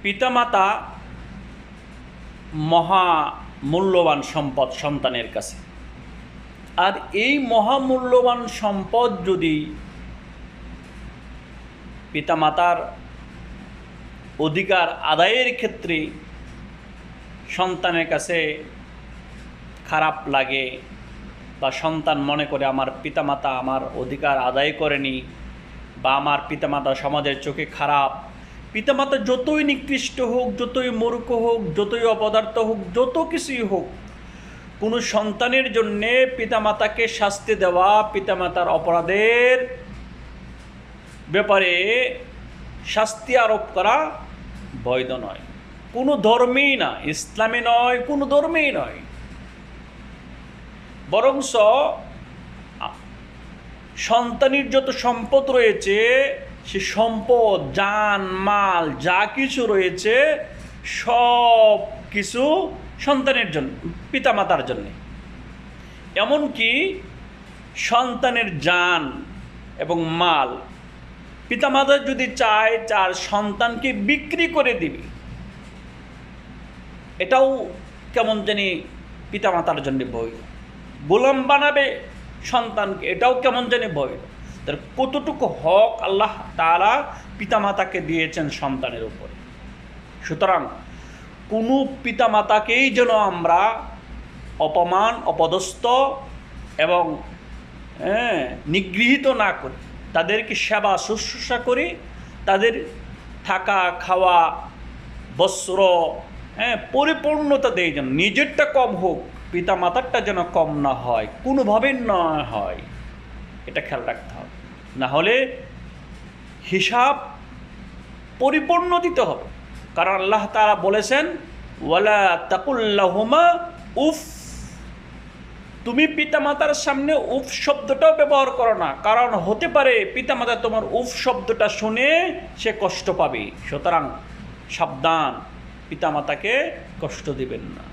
পিতামাতা মহা মূল্যবান সম্পদ সন্তানের কাছে। আর এই মহামূল্যবান সম্পদ যদি পিতামাতার অধিকার আদায়ের ক্ষেত্রে সন্তানের কাছে খারাপ লাগে বা সন্তান মনে করে আমার পিতামাতা আমার অধিকার আদায় করেনি বা আমার পিতামাতা সমাজের চোখে খারাপ, পিতামাতা যতই নিকৃষ্ট হোক, যতই মূর্খ হোক, যতই অপদার্থ হোক, যত কিছুই হোক, কোনো সন্তানের জন্যে পিতামাতাকে শাস্তি দেওয়া, পিতামাতার অপরাধের ব্যাপারে শাস্তি আরোপ করা বৈধ নয়। কোনো ধর্মেই না, ইসলামে নয়, কোনো ধর্মেই নয়। বরংস সন্তানের যত সম্পদ রয়েছে, সে সম্পদ, জান মাল যা কিছু রয়েছে সব কিছু সন্তানের জন্য, পিতামাতার জন্য। এমনকি সন্তানের জান এবং মাল পিতামাতা যদি চায় তার সন্তানকে বিক্রি করে দিবে, এটাও কেমন জানি পিতামাতার জন্য বৈধ। গোলাম বানাবে সন্তানকে, এটাও কেমন জানি বৈধ। তার কতটুকু হক আল্লাহ তাআলা পিতামাতাকে দিয়েছেন সন্তানের উপরে। সুতরাং কোনো পিতামাতাকেই যেন আমরা অপমান, অপদস্থ এবং নিগৃহীত না করি। তাদেরকে সেবা শুশ্রূষা করি, তাদের থাকা, খাওয়া, বস্ত্র পরিপূর্ণতা দেয়, যেন নিজেরটা কম হোক, পিতামাতারটা যেন কম না হয়, কোনোভাবে না হয়, এটা খেয়াল রাখতে হবে। না হলে হিসাব পরিপূর্ণ দিতে হবে। কারণ আল্লাহ তাআলা বলেছেন, ওয়ালা তাকুল্লাহুমা উফ, তুমি পিতামাতার সামনে উফ শব্দটাও ব্যবহার করো না, কারণ হতে পারে পিতামাতা তোমার উফ শব্দটা শুনে সে কষ্ট পাবে। সুতরাং সাবধান, পিতামাতাকে কষ্ট দিবেন না।